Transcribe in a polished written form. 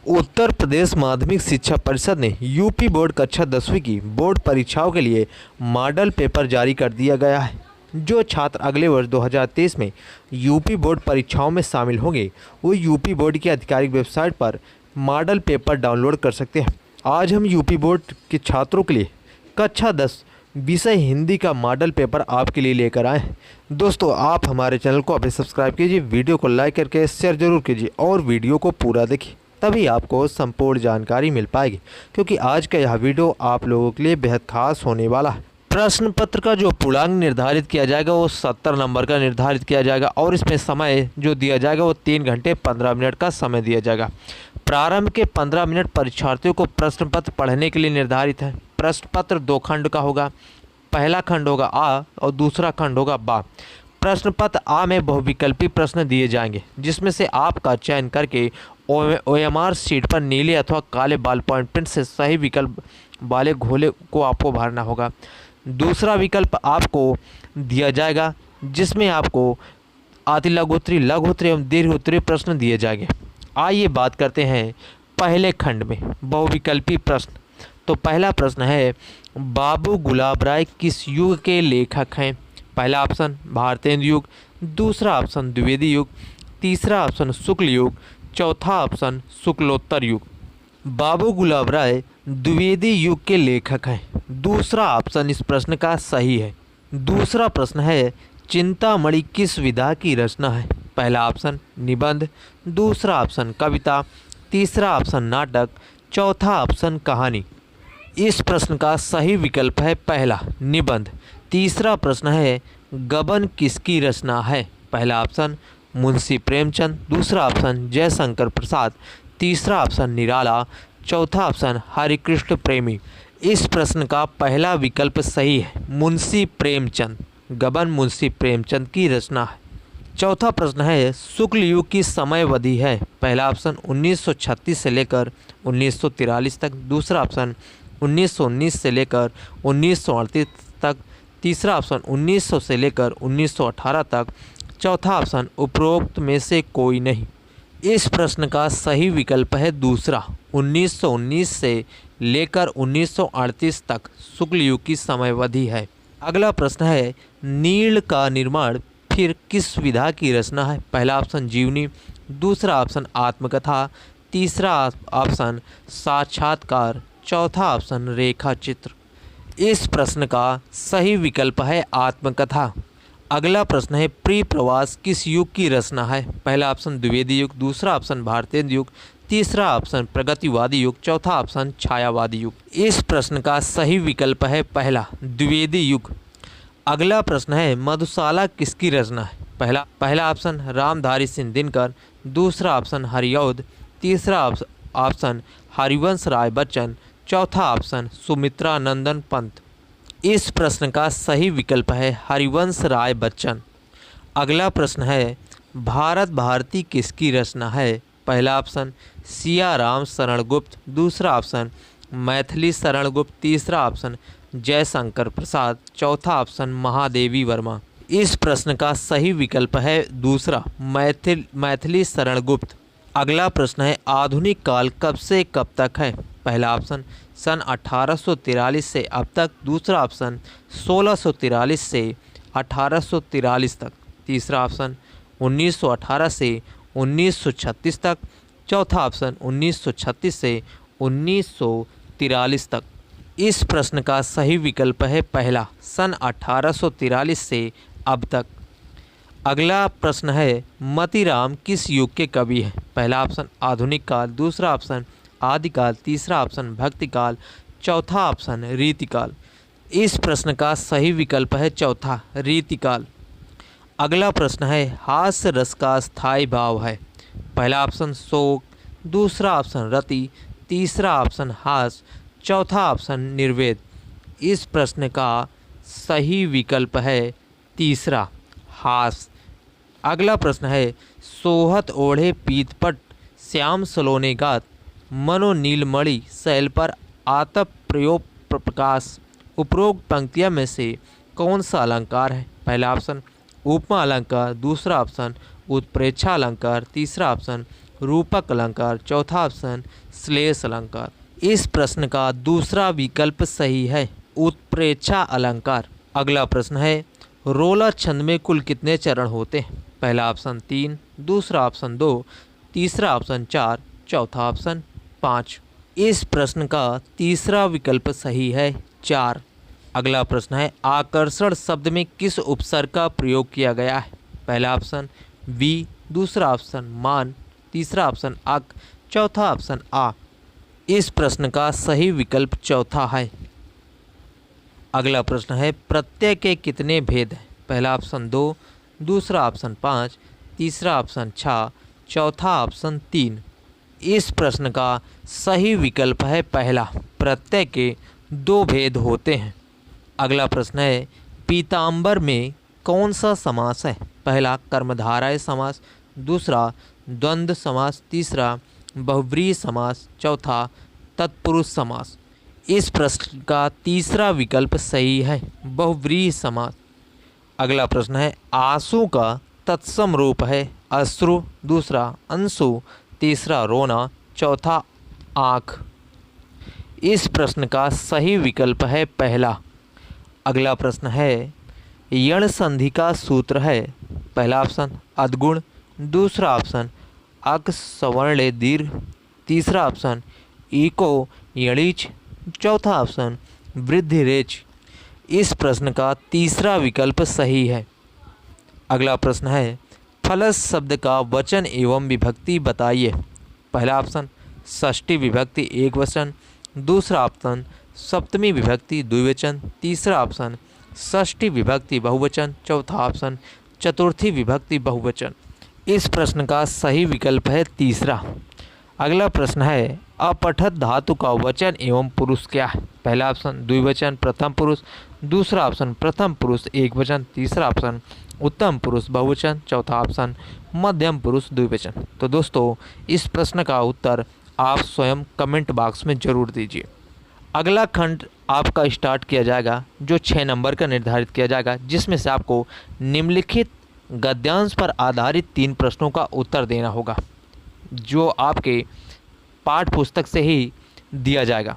उत्तर प्रदेश माध्यमिक शिक्षा परिषद ने यूपी बोर्ड कक्षा 10वीं की बोर्ड परीक्षाओं के लिए मॉडल पेपर जारी कर दिया गया है। जो छात्र अगले वर्ष 2023 में यूपी बोर्ड परीक्षाओं में शामिल होंगे वो यूपी बोर्ड की आधिकारिक वेबसाइट पर मॉडल पेपर डाउनलोड कर सकते हैं। आज हम यूपी बोर्ड के छात्रों के लिए कक्षा 10 विषय हिंदी का मॉडल पेपर आपके लिए लेकर आए हैं। दोस्तों, आप हमारे चैनल को अभी सब्सक्राइब कीजिए, वीडियो को लाइक करके शेयर जरूर कीजिए और वीडियो को पूरा देखिए, तभी आपको संपूर्ण जानकारी मिल पाएगी, क्योंकि आज का यह वीडियो आप लोगों के लिए बेहद खास होने वाला है। प्रश्न पत्र का जो पूर्णांक निर्धारित किया जाएगा वो 70 नंबर का निर्धारित किया जाएगा और इसमें समय जो दिया जाएगा वो 3 घंटे 15 मिनट का समय दिया जाएगा। प्रारंभ के 15 मिनट परीक्षार्थियों को प्रश्न पत्र पढ़ने के लिए निर्धारित है। प्रश्न पत्र 2 खंड का होगा। पहला खंड होगा आ और दूसरा खंड होगा बा। प्रश्न पत्र आ में बहुविकल्पी प्रश्न दिए जाएंगे, जिसमें से आपका चयन करके OMR शीट पर नीले अथवा काले बॉल पॉइंट पेन से सही विकल्प वाले घोले को आपको भरना होगा। दूसरा विकल्प आपको दिया जाएगा, जिसमें आपको आदि लघुत्तरी, लघुत्तरी एवं दीर्घोत्तरी प्रश्न दिए जाएंगे। आइए बात करते हैं पहले खंड में बहुविकल्पी प्रश्न। तो पहला प्रश्न है, बाबू गुलाब राय किस युग के लेखक हैं? पहला ऑप्शन भारतेंदु युग, दूसरा ऑप्शन द्विवेदी युग, तीसरा ऑप्शन शुक्ल युग, चौथा ऑप्शन शुक्लोत्तर युग। बाबू गुलाब राय द्विवेदी युग के लेखक हैं। दूसरा ऑप्शन इस प्रश्न का सही है। दूसरा प्रश्न है, चिंतामणि किस विधा की रचना है? पहला ऑप्शन निबंध, दूसरा ऑप्शन कविता, तीसरा ऑप्शन नाटक, चौथा ऑप्शन कहानी। इस प्रश्न का सही विकल्प है पहला निबंध। तीसरा प्रश्न है, गबन किसकी रचना है? पहला ऑप्शन मुंशी प्रेमचंद, दूसरा ऑप्शन जयशंकर प्रसाद, तीसरा ऑप्शन निराला, चौथा ऑप्शन हरिकृष्ण प्रेमी। इस प्रश्न का पहला विकल्प सही है, मुंशी प्रेमचंद। गबन मुंशी प्रेमचंद की रचना है। चौथा प्रश्न है, शुक्ल युग की समयावधि है? पहला ऑप्शन 1936 से लेकर 1943 तक, दूसरा ऑप्शन 1919 से लेकर 1938 तक, तीसरा ऑप्शन 1900 से लेकर 1918 तक, चौथा ऑप्शन उपरोक्त में से कोई नहीं। इस प्रश्न का सही विकल्प है दूसरा, 1919 से लेकर 1938 तक शुक्ल युग की समयावधि है। अगला प्रश्न है, नील का निर्माण फिर किस विधा की रचना है? पहला ऑप्शन जीवनी, दूसरा ऑप्शन आत्मकथा, तीसरा ऑप्शन साक्षात्कार, चौथा ऑप्शन रेखा चित्र। इस प्रश्न का सही विकल्प है आत्मकथा। अगला प्रश्न है, प्री प्रवास किस युग की रचना है? पहला ऑप्शन द्विवेदी युग, दूसरा ऑप्शन भारतेंदु युग, तीसरा ऑप्शन प्रगतिवादी युग, चौथा ऑप्शन छायावादी युग। इस प्रश्न का सही विकल्प है पहला द्विवेदी युग। अगला प्रश्न है, मधुशाला किसकी रचना है? पहला ऑप्शन रामधारी सिंह दिनकर, दूसरा ऑप्शन हरिऔध, तीसरा ऑप्शन हरिवंश राय बच्चन, चौथा ऑप्शन सुमित्रा नंदन पंत। इस प्रश्न का सही विकल्प है हरिवंश राय बच्चन। अगला प्रश्न है, भारत भारती किसकी रचना है? पहला ऑप्शन सिया राम शरण गुप्त, दूसरा ऑप्शन मैथिली शरण गुप्त, तीसरा ऑप्शन जयशंकर प्रसाद, चौथा ऑप्शन महादेवी वर्मा। इस प्रश्न का सही विकल्प है दूसरा मैथिली शरण गुप्त। अगला प्रश्न है, आधुनिक काल कब से कब तक है? पहला ऑप्शन सन 1843 से अब तक, दूसरा ऑप्शन 1643 से 1843 तक, तीसरा ऑप्शन 1918 से 1936 तक, चौथा ऑप्शन 1936 से 1943 तक। इस प्रश्न का सही विकल्प है पहला सन 1843 से अब तक। अगला प्रश्न है, मतीराम किस युग के कवि हैं? पहला ऑप्शन आधुनिक काल, दूसरा ऑप्शन आदिकाल, तीसरा ऑप्शन भक्तिकाल, चौथा ऑप्शन रीतिकाल। इस प्रश्न का सही विकल्प है चौथा रीतिकाल। अगला प्रश्न है, हास्य रस का स्थायी भाव है? पहला ऑप्शन शोक, दूसरा ऑप्शन रति, तीसरा ऑप्शन हास, चौथा ऑप्शन निर्वेद। इस प्रश्न का सही विकल्प है तीसरा हास। अगला प्रश्न है, सोहत ओढ़े पीतपट श्याम सलोने गात, मनो नीलमणि शैल पर आतप प्रयोग प्रकाश। उपरोक्त पंक्तियों में से कौन सा अलंकार है? पहला ऑप्शन उपमा अलंकार, दूसरा ऑप्शन उत्प्रेक्षा अलंकार, तीसरा ऑप्शन रूपक अलंकार, चौथा ऑप्शन श्लेष अलंकार। इस प्रश्न का दूसरा विकल्प सही है, उत्प्रेक्षा अलंकार। अगला प्रश्न है, रोलर छंद में कुल कितने चरण होते हैं? पहला ऑप्शन 3, दूसरा ऑप्शन 2, तीसरा ऑप्शन 4, चौथा ऑप्शन 5। इस प्रश्न का तीसरा विकल्प सही है, 4। अगला प्रश्न है, आकर्षण शब्द में किस उपसर्ग का प्रयोग किया गया है? पहला ऑप्शन वी, दूसरा ऑप्शन मान, तीसरा ऑप्शन अक, चौथा ऑप्शन आ। इस प्रश्न का सही विकल्प चौथा है। अगला प्रश्न है, प्रत्यय के कितने भेद हैं? पहला ऑप्शन 2, दूसरा ऑप्शन 5, तीसरा ऑप्शन 6, चौथा ऑप्शन 3। इस प्रश्न का सही विकल्प है पहला, प्रत्यय के 2 भेद होते हैं। अगला प्रश्न है, पीताम्बर में कौन सा समास है? पहला कर्मधारय समास, दूसरा द्वंद्व समास, तीसरा बहुव्रीहि समास, चौथा तत्पुरुष समास। इस प्रश्न का तीसरा विकल्प सही है, बहुव्रीहि समास। अगला प्रश्न है, आंसू का तत्सम रूप है अश्रु, दूसरा अंशु, तीसरा रोना, चौथा आँख। इस प्रश्न का सही विकल्प है पहला। अगला प्रश्न है, यण संधि का सूत्र है? पहला ऑप्शन अदगुण, दूसरा ऑप्शन अक सवर्णे दीर्घ, तीसरा ऑप्शन इको यणिच, चौथा ऑप्शन वृद्धि रेच। इस प्रश्न का तीसरा विकल्प सही है। अगला प्रश्न है, फलस शब्द का वचन एवं विभक्ति बताइए। पहला ऑप्शन षष्ठी विभक्ति एकवचन, दूसरा ऑप्शन सप्तमी विभक्ति द्विवचन, तीसरा ऑप्शन षष्ठी विभक्ति बहुवचन, चौथा ऑप्शन चतुर्थी विभक्ति बहुवचन। इस प्रश्न का सही विकल्प है तीसरा। अगला प्रश्न है, अपठत धातु का वचन एवं पुरुष क्या है? पहला ऑप्शन द्विवचन प्रथम पुरुष, दूसरा ऑप्शन प्रथम पुरुष एकवचन, तीसरा ऑप्शन उत्तम पुरुष बहुवचन, चौथा ऑप्शन मध्यम पुरुष द्विवचन। तो दोस्तों, इस प्रश्न का उत्तर आप स्वयं कमेंट बॉक्स में जरूर दीजिए। अगला खंड आपका स्टार्ट किया जाएगा, जो 6 नंबर का निर्धारित किया जाएगा, जिसमें से आपको निम्नलिखित गद्यांश पर आधारित 3 प्रश्नों का उत्तर देना होगा, जो आपके पाठ्य पुस्तक से ही दिया जाएगा।